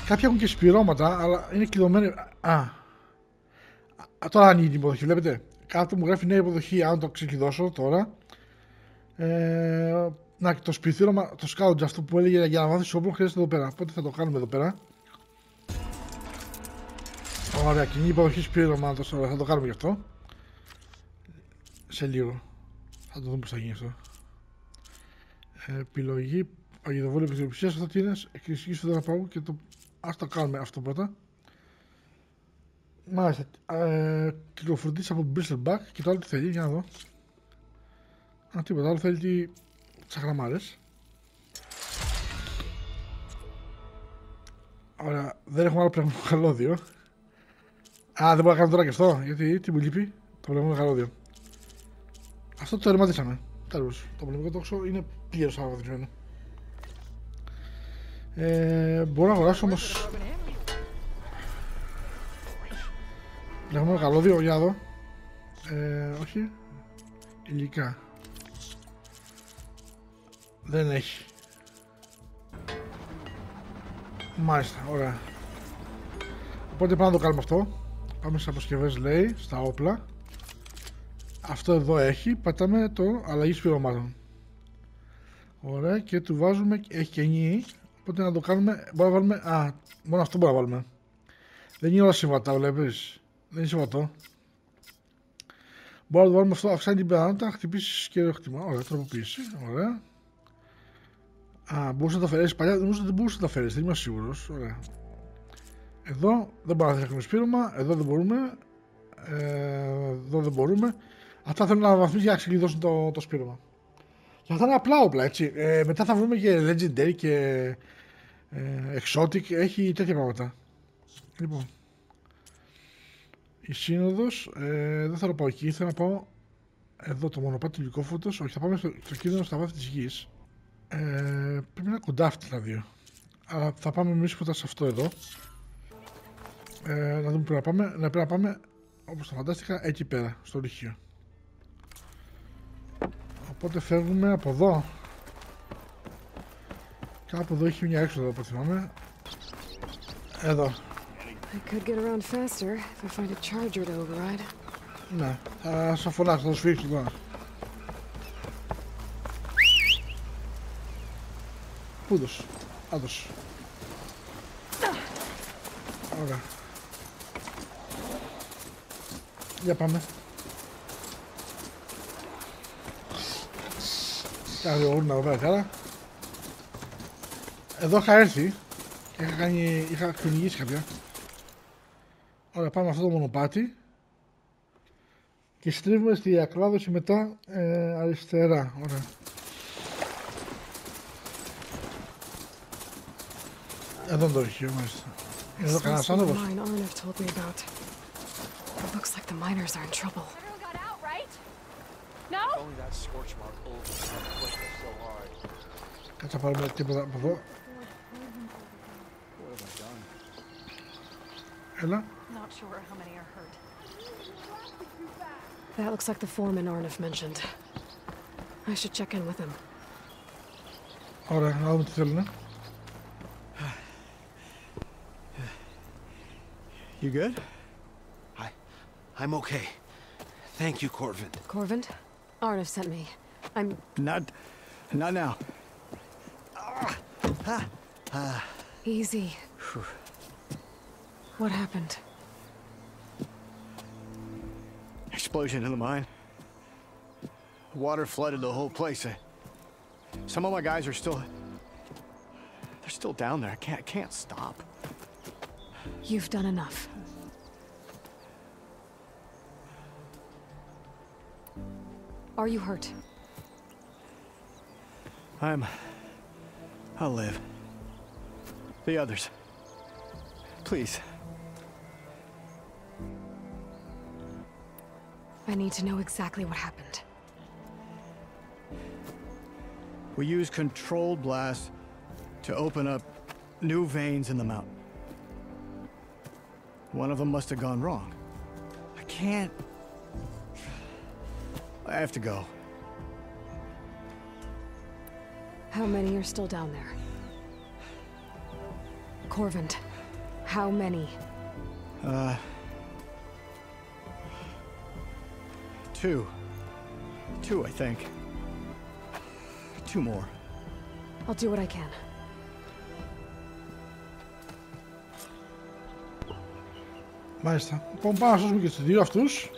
Κάποιοι έχουν και σπυρώματα, αλλά είναι κλειδωμένοι. Τώρα ανοίγει την υποδοχή, βλέπετε. Κάτω μου γράφει νέα υποδοχή, αν το ξεκλειδώσω τώρα. Να, το σπιθύρωμα, το σκάουτζ αυτό που έλεγε για να μάθει όπλο χρειάζεται εδώ πέρα. Οπότε θα το κάνουμε εδώ πέρα. Ωραία, κοινή υποδοχή σπύρωμα, θα το κάνουμε γι' αυτό. Σε λίγο. Θα το δούμε πώς θα γίνει αυτό. Επιλογή, παγιδοβόλιο επιστροφής. Αυτό τι είναι, εκκλησική σου δεν πάω και το... Ας το κάνουμε αυτό πρώτα. Μάλιστα. Κυκλοφροντής από Bristleback και το άλλο τι θέλει, για να δω. Τίποτα άλλο, θέλει τσαγραμμάρες. Ωραία, δεν έχουμε άλλο πλέον καλώδιο. Δεν μπορώ να κάνω τώρα και αυτό, γιατί τι μου λείπει, το πλέον καλώδιο. Αυτό το τερματίσαμε. Τέλος. Το πολεμικό τόξο είναι πλήρως αναβαθμισμένο. Μπορώ να αγοράσω όμως. Λεγόμενο καλώδιο, για εδώ. Όχι. Υλικά. Δεν έχει. Μάλιστα, ωραία. Οπότε πάμε να το κάνουμε αυτό. Πάμε στις αποσκευές, λέει, στα όπλα. Αυτό εδώ έχει, πατάμε το αλλαγή σπυρωμάτων. Ωραία, και του βάζουμε, έχει και νύχη. Οπότε να το κάνουμε, μπορούμε να βάλουμε, μόνο αυτό μπορούμε να βάλουμε. Δεν είναι όλα συμβατά, βλέπεις. Δεν είναι συμβατό. Μπορούμε να το βάλουμε αυτό, αυξάνει την πιθανότητα, χτυπήσεις και χτυπά. Ωραία, τροποποίηση, ωραία. Μπορούσε να το αφαιρέσει παλιά, νομίζω ότι δεν μπορούσε να το αφαιρέσει, δεν είμαι σίγουρος. Ωραία. Εδώ δεν μπορούμε να φτιάχνουμε σπύρωμα, εδώ δεν μπορούμε. Εδώ δεν μπορούμε. Αυτά θέλουν να αναβαθμίσουν για να ξεκλειδώσουν το σπύρωμα. Και αυτά είναι απλά όπλα, έτσι. Μετά θα βρούμε και legendary και exotic, έχει τέτοια πράγματα. Λοιπόν. Η σύνοδος, δεν θέλω να πάω εκεί, θέλω να πάω εδώ το μονοπάτι του λυκόφωτος. Όχι, θα πάμε στο κίνδυνο στα βάθη της γης. Πρέπει να είναι κοντά αυτή τα δύο. Αλλά θα πάμε εμείς πρώτα σε αυτό εδώ. Να δούμε που να πάμε. Να πρέπει να πάμε, όπως το φαντάστηκα, εκεί πέρα, στο ρηχείο. Οπότε φεύγουμε από εδώ. Κάπου εδώ έχει μια έξοδο, όπως θυμάμαι. Εδώ. I could get around faster if I find a charger to override. Ναι, θα σας φωνάξω, θα το σφίξω τώρα. Πούντος, άντως. Ωραία. Για πάμε. Κάνε ο ούρνα εδώ πέρα. Εδώ είχα έρθει. Είχα κυνηγήσει κάποια. Ωραία, πάμε αυτό το μονοπάτι. Και στρίβουμε στη διακλάδωση μετά αριστερά. Ωραία. Εδώ είναι το ρηχείο, μάλιστα. Εδώ κανένας άνθρωπος. Looks like the miners are in trouble. Everyone got out, right? No? Only that scorch mark Ulvund had to push us so hard. Κάτσε να πάρουμε τίποτα από εδώ. What have I done? Έλα. Not sure how many are hurt. That looks like the foreman Arnav mentioned. I should check in with him. Ωραία, να δούμε τι θέλουν. You good? I'm okay. Thank you, Ulvund. Ulvund? Arnav sent me. I'm... Not now. Easy. What happened? Explosion in the mine. Water flooded the whole place. Some of my guys are still... They're still down there. I can't stop. You've done enough. Are you hurt? I'll live. The others. Please. I need to know exactly what happened. We used controlled blasts to open up new veins in the mountain. One of them must have gone wrong. I can't... I have to go. How many are still down there? Ulvund, how many? Two, I think. 2 more. I'll do what I can. Μάλιστα. Λοιπόν, πάμε να σώσουμε και στους 2 αυτούς.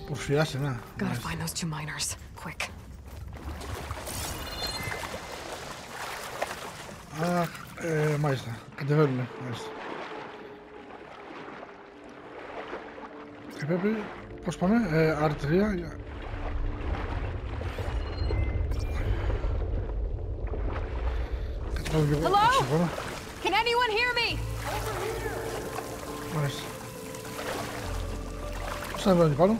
Προφυλάσαι, να. Gotta find those 2 miners. Quick. Αχ, μάλιστα. Κατεβαίνουμε, μάλιστα. Και πρέπει... Πώς πάμε, R3 για... Hello? Can anyone hear me? Μάλιστα. Πώς θα ανεβαίνω πάνω.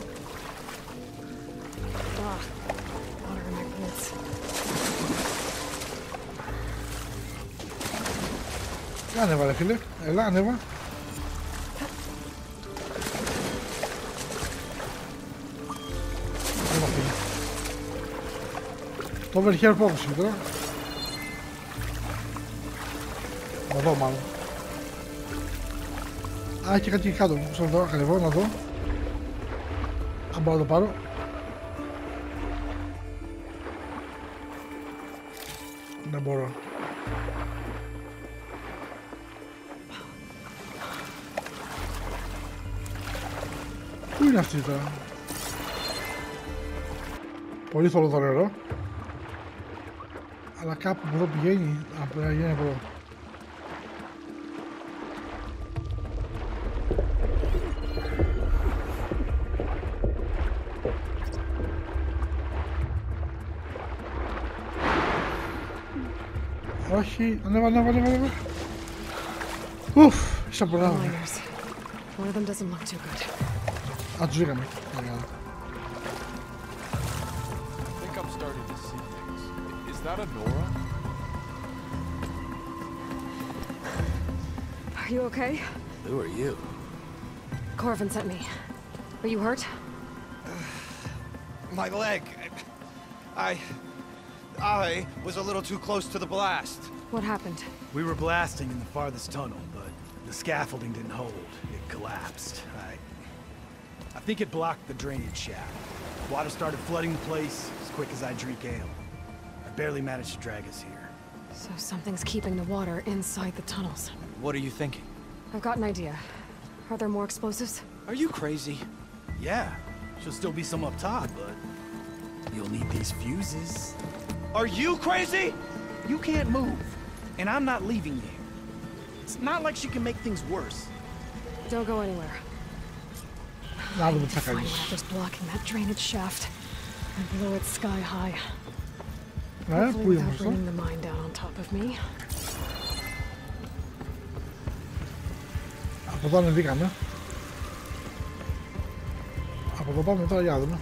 Ανέβα ρε φίλε, έλα ανέβα. Το overhead που έχω τώρα. Να δω μάλλον. Α, και κάτι κάτω, πώς να δω, κατεβώ να δω. Αν μπορώ να το πάρω. Δεν μπορώ. Πού είναι αυτή τώρα? Πολύ θολό το νερό. Αλλά κάπου από εδώ πηγαίνει. Πηγαίνει από εδώ. Όχι, ανέβα. Ουφ, είσαι πολλά. One of them doesn't look too good. Α, τους βρήκαμε. I think I'm starting to see things. Is that a Nora? Are you okay? Who are you? Ulvund sent me. Are you hurt? My leg. I was a little too close to the blast. What happened? We were blasting in the farthest tunnel, but the scaffolding didn't hold. It collapsed. I think it blocked the drainage shaft. Water started flooding the place as quick as I drink ale. I barely managed to drag us here. So something's keeping the water inside the tunnels. What are you thinking? I've got an idea. Are there more explosives? Are you crazy? Yeah. She'll still be some up top, but you'll need these fuses. Are you crazy? You can't move, and I'm not leaving you. It's not like she can make things worse. Don't go anywhere. I need to find whatever's blocking that drainage shaft and blow it sky high. Hopefully without bringing the mine down on top of me. Από εδώ ανεβήκαμε. Από εδώ πάμε τώρα για να δούμε.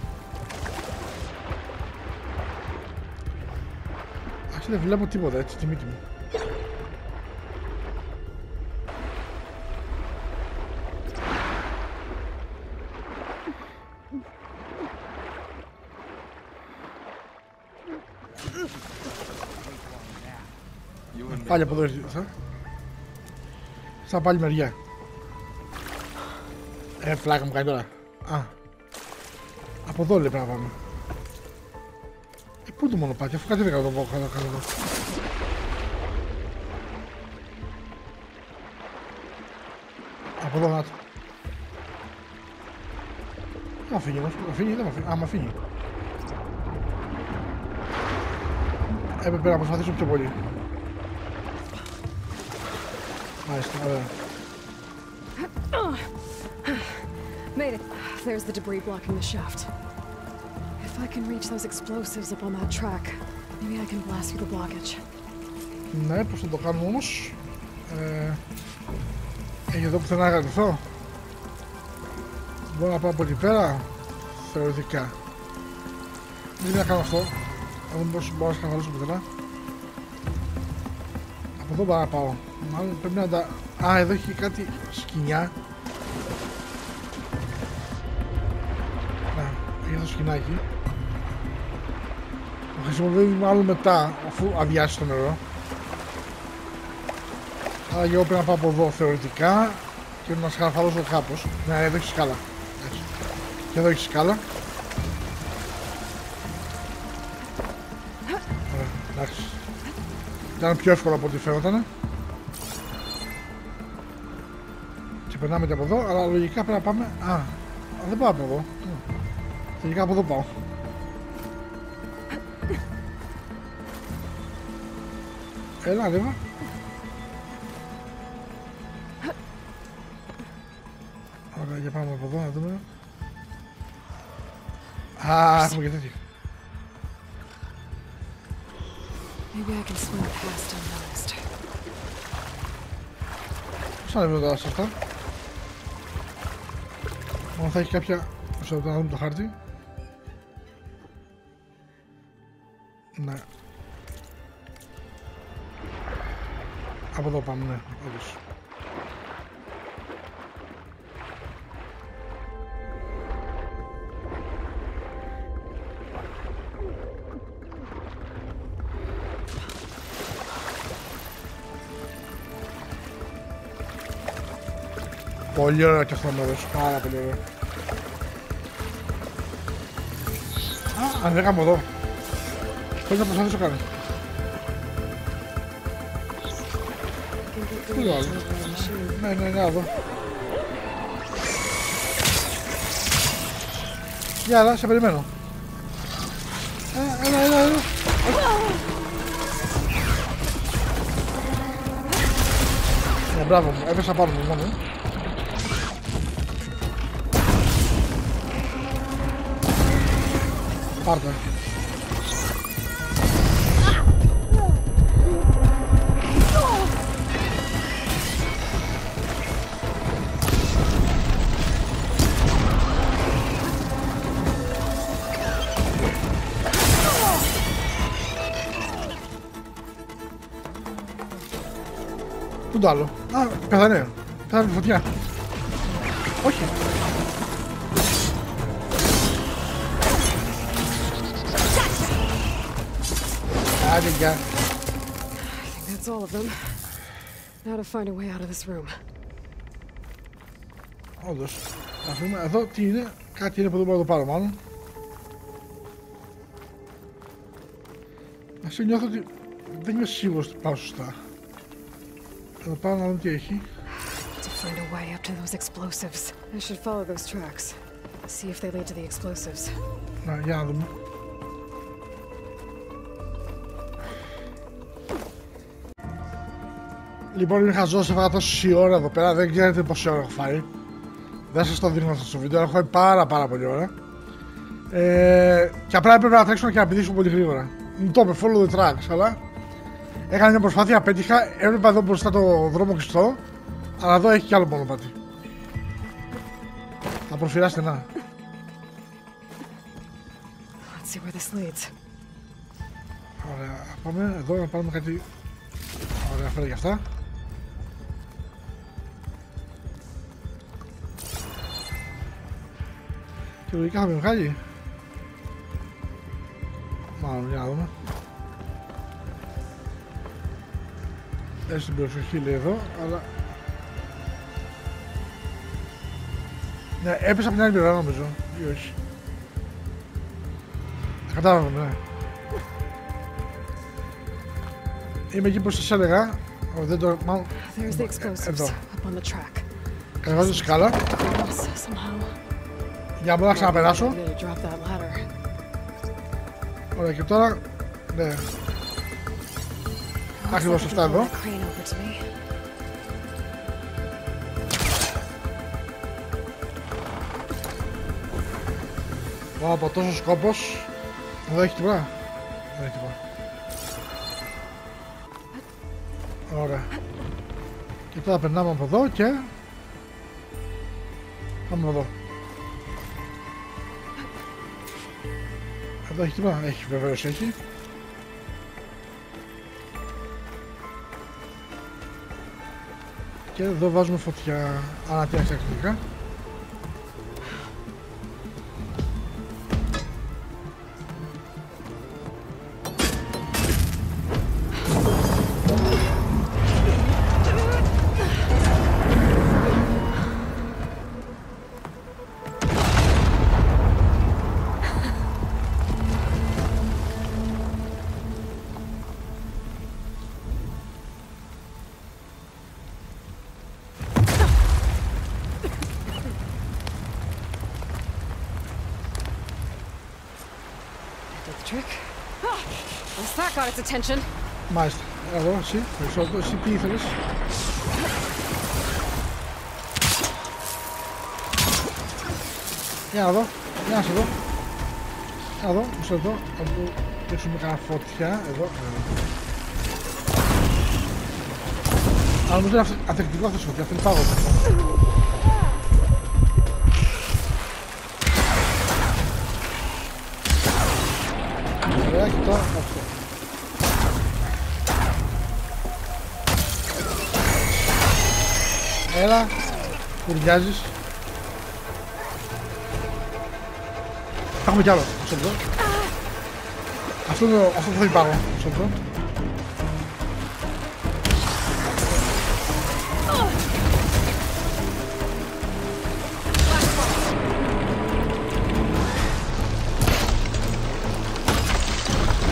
Αχι, δεν βλέπω τίποτα έτσι, τη μύτη μου. Πάλι από εδώ ήρθα. Σαν πάλι μεριά. Φλάκα μου κάνει τώρα. Α. Από εδώ λέει πρέπει να πάμε. Πού είναι το μονοπάτι, αφού κατέβηκα εδώ κάτω εδώ. Από εδώ κάτω. Μ' αφήνει όμως, μ' αφήνει ή δεν μ' αφήνει. Α, μ' αφήνει. Έπρεπε να προσπαθήσω πιο πολύ. Μάλιστα, ωραία. Made it. There's the debris blocking the shaft. If I can reach those explosives up on that track, maybe I can blast through the blockage. Ναι, πώς θα το κάνουμε όμως. Έχει εδώ πουθενά να κρατηθώ. Μπορώ να πάω από εκεί πέρα. Θεωρητικά. Δεν είναι να κάνω αυτό. Να δούμε πώς μπορώ να σκαναλώσω πουθενά. Από εδώ μπορώ να πάω. Μάλλον πρέπει να τα... Α, εδώ έχει κάτι σκοινιά. Έχει το σκηνάκι. Το χρησιμοποιεί μάλλον μετά, αφού αδειάσει το νερό. Άρα εγώ πρέπει να πάω από εδώ θεωρητικά και να σκαρφαλώσω κάπως. Ναι, εδώ έχει σκάλα. Έτσι. Και εδώ έχει σκάλα. Ωραία, εντάξει. Ήταν πιο εύκολο από ό,τι φαίνονταν. Και περνάμε και από εδώ, αλλά λογικά πρέπει να πάμε... Α, δεν πάω από εδώ. Τελικά από εδώ πάω. Έλα, ανέβα. Ωραία, για πάμε από εδώ να δούμε. Α, έχουμε και τέτοια. Πώς ανέβαινε τώρα σε αυτά. Μόνο θα έχει κάποια... Πώς θα δούμε το χάρτη. Ναι. Από εδώ πάμε, ναι, όντως. Πολύ ωραίο και αυτό μέρος, πάρα πολύ ωραίο. Α, ανέβηκαμε εδώ. Πώς να προσπαθήσω κάνω. Πού είναι άλλο. Ναι, εδώ. Γεια, σε περιμένω. Έλα. Ναι, μπράβο μου, έπεσα πάνω μου μόνο. Πάρτε. Πού το άλλο. Α, πεθανέ. Πεθανε φωτιά. Όχι. Άντε, γεια. I think that's all of them. Now to find a way out of this room. Όντως. Ας δούμε εδώ τι είναι. Κάτι είναι που δεν μπορώ να το πάρω μάλλον. Ας νιώθω ότι δεν είμαι σίγουρος ότι πάω σωστά. Θα πάω να δούμε τι έχει. To find a way up to those explosives. I should follow those tracks. See if they lead to the explosives. Να, για να δούμε. Λοιπόν, είμαι χαζός, έφαγα τόση ώρα εδώ πέρα, δεν ξέρετε πόση ώρα έχω φάει. Δεν σας το δείχνω αυτό στο βίντεο, έχω φάει πάρα πολύ ώρα. Και απλά έπρεπε να τρέξω και να πηδήσω πολύ γρήγορα. Μου το είπε, follow the tracks, αλλά έκανα μια προσπάθεια, πέτυχα, έβλεπα εδώ μπροστά το δρόμο κλειστό, αλλά εδώ έχει κι άλλο μονοπάτι. Θα προφυλά στενά. Let's see where this leads. Ωραία, πάμε εδώ να πάρουμε κάτι. Ωραία, φέρε και αυτά. Και λογικά θα με βγάλει. Μάλλον, για να δούμε. Έχει την προσοχή λέει εδώ, αλλά... Ναι, έπεσα από την άλλη πλευρά νομίζω, ή όχι. Κατάλαβα, ναι. Είμαι εκεί που σας έλεγα. Δεν το... Μάλλον... Εδώ. Κατεβάζω τη σκάλα. Για να μπορώ να ξαναπεράσω. Ωραία, και τώρα... Ναι. Ακριβώς αυτά εδώ. Wow, από τόσο σκόπος. Εδώ έχει τίποτα. Δεν έχει τίποτα. Ωραία. Και τώρα περνάμε από εδώ και... Πάμε εδώ. Εδώ έχει τίποτα. Έχει, βεβαίως έχει. Και εδώ βάζουμε φωτιά ανατιάξει τακτικά. Μάλιστα. Εγώ, εσύ, περισσότερο, εσύ τι ήθελες. Για να δω, για να σε δω. Για να δω, μισό λεπτό, θα του ρίξουμε κανένα φωτιά, εδώ. Αλλά νομίζω είναι ανθεκτικό αυτό το φωτιά, θέλει πάγο. Ωραία, και τώρα αυτό. Έλα, κουρδιάζεις. Θα έχουμε κι άλλο, μισό λεπτό. Αυτό θα υπάρχω, μισό λεπτό.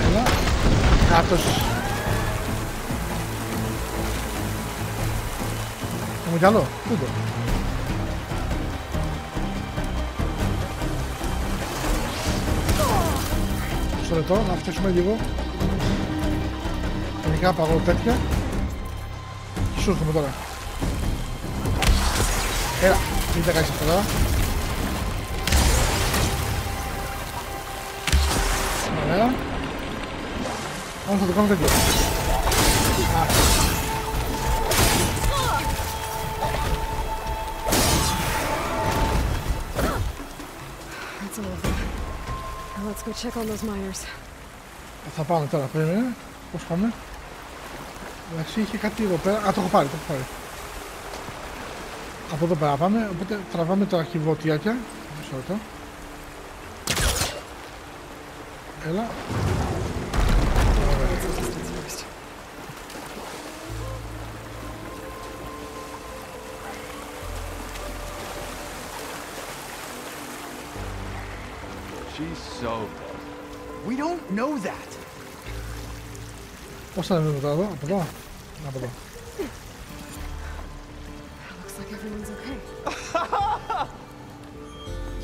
Έλα, κάτος. Έχουμε κι άλλο, πού το. Στο λεπτό, να φτιάξουμε λίγο. Γενικά παγώ τέτοια. Και σου έρχομαι τώρα. Έλα, μην τα κάνεις αυτά τώρα. Ωραία. Όμως θα το κάνω τέτοιο. Let's go check on those miners. Θα πάμε τώρα, περίμενε. Πώς πάμε. Εντάξει, είχε κάτι εδώ πέρα. Α, το έχω πάρει, το έχω πάρει. Από εδώ πέρα πάμε, οπότε τραβάμε τα αρχιβωτιάκια. Μισό λεπτό. Έλα. She's so dead. We don't know that. Πώς θα ανεβαίνουμε τώρα εδώ, από εδώ. Από εδώ. Looks like everyone's okay.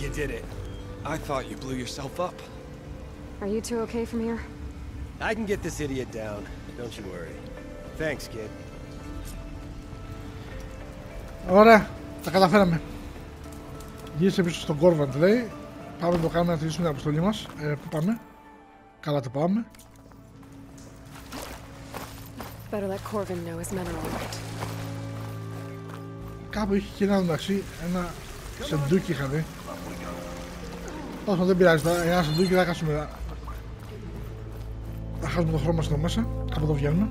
You did it. I thought you blew yourself up. Are you two okay from here? I can get this idiot down. Don't you worry. Thanks, kid. Ωραία, τα καταφέραμε. Γύρισε πίσω στον Ulvund, λέει. Πάμε να το κάνουμε να τελειώσουμε την αποστολή μας. Πού πάμε? Καλά το πάμε. Better let Corvin know his men are all right. Κάπου είχε και ένα μεταξύ, ένα σεντούκι είχα δει. Όσο δεν πειράζει τώρα, ένα σεντούκι θα χάσουμε. Θα χάσουμε το χρόνο μας εδώ μέσα. Κάπου εδώ βγαίνουμε.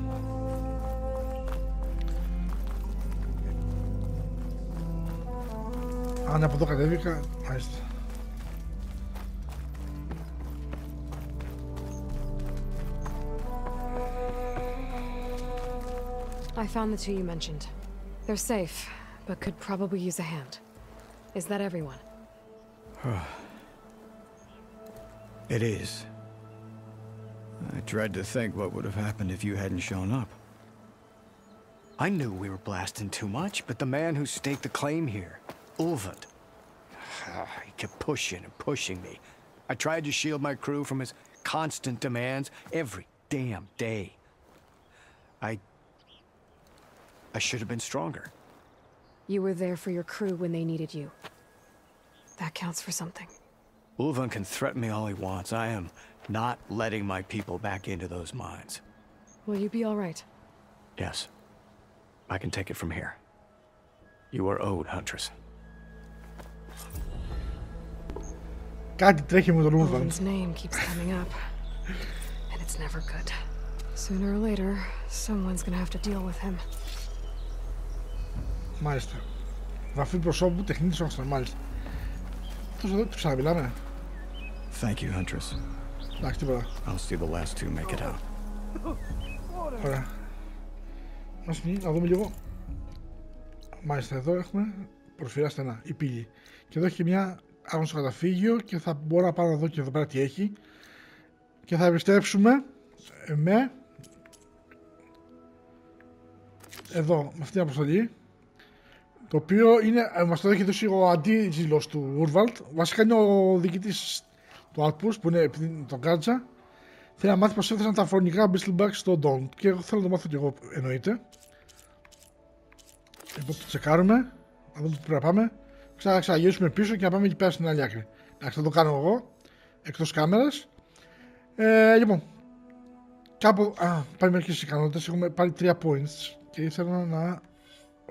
Αν από εδώ κατέβηκα, μάλιστα. I found the two you mentioned. They're safe, but could probably use a hand. Is that everyone? It is. I dread to think what would have happened if you hadn't shown up. I knew we were blasting too much, but the man who staked the claim here, Ulvund, he kept pushing and pushing me. I tried to shield my crew from his constant demands every damn day. I should have been stronger. You were there for your crew when they needed you. That counts for something. Ulvund can threaten me all he wants. I am not letting my people back into those mines. Will you be all right? Yes. I can take it from here. You are owed, Huntress. Κάτι τρέχει με τον Ulvund. Ulvund's name keeps coming up, and it's never good. Sooner or later, someone's gonna have to deal with him. Μάλιστα. Γραφή προσώπου, τεχνίδι στον, μάλιστα. Τόσο εδώ, του ξαναμιλάμε. Thank you, Huntress. Εντάξει, τίποτα. I'll see the last two make it out. Ωραία. Να δούμε λίγο. Μάλιστα, εδώ έχουμε προσφυρά στενά, η πύλη. Και εδώ έχει μια άγνωστο καταφύγιο και θα μπορώ να πάω να δω και εδώ πέρα τι έχει. Και θα επιστρέψουμε με εδώ, με αυτή την αποστολή. Το οποίο είναι, μας το έχει δώσει ο αντίζηλος του Ulvund. Βασικά είναι ο διοικητής του Outpost που είναι τον Κάτζα. Θέλει να μάθει πως έφτασαν τα φωνικά Bristleback στον Don. Και εγώ θέλω να το μάθω κι εγώ, εννοείται. Λοιπόν, το τσεκάρουμε. Να δούμε που πρέπει να πάμε. Ξαναγυρίσουμε πίσω και να πάμε εκεί πέρα στην άλλη άκρη. Εντάξει, θα το κάνω εγώ. Εκτός κάμερας. Λοιπόν. Κάπου. Πάει μερικές ικανότητες. Έχουμε πάρει 3 points. Και ήθελα να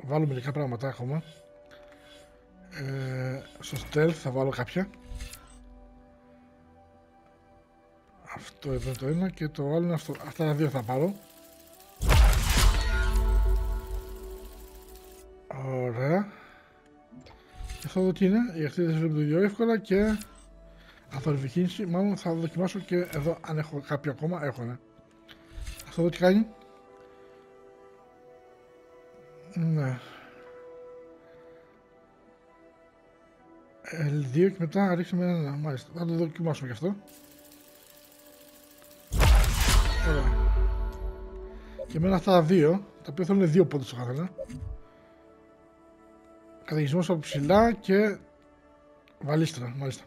βάλω μερικά πράγματα ακόμα. Στο stealth θα βάλω κάποια. Αυτό εδώ το ένα και το άλλο είναι αυτό. Αυτά τα δύο θα πάρω. Ωραία. Και θα δω τι είναι. Η αυτή δεν βλέπει το ίδιο εύκολα και αθόρυβη κίνηση. Μάλλον θα δοκιμάσω και εδώ αν έχω κάποιο ακόμα. Έχω, ναι. Ας το δω τι κάνει. Ναι. L2 και μετά ρίξουμε ένα. Μάλιστα. Θα το δοκιμάσουμε και αυτό. Ωραία. Και εμένα αυτά τα δύο, τα οποία θέλουν 2 πόντους το καθένα. Καταιγισμός από ψηλά και βαλίστρα, μάλιστα.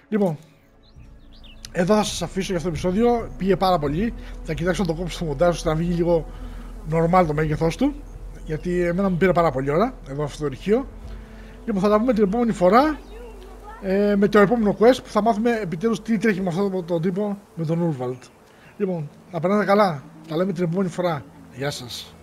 Λοιπόν, εδώ θα σας αφήσω για αυτό το επεισόδιο. Πήγε πάρα πολύ. Θα κοιτάξω να το κόψω στο μοντάζ ώστε να βγει λίγο normal το μέγεθός του. Γιατί εμένα μου πήρε πάρα πολύ ώρα εδώ αυτό το ρηχείο. Λοιπόν, θα τα πούμε την επόμενη φορά με το επόμενο quest που θα μάθουμε επιτέλους τι τρέχει με αυτόν τον τύπο με τον Ulvund. Λοιπόν, να περνάτε καλά. Τα λέμε την επόμενη φορά. Γεια σας.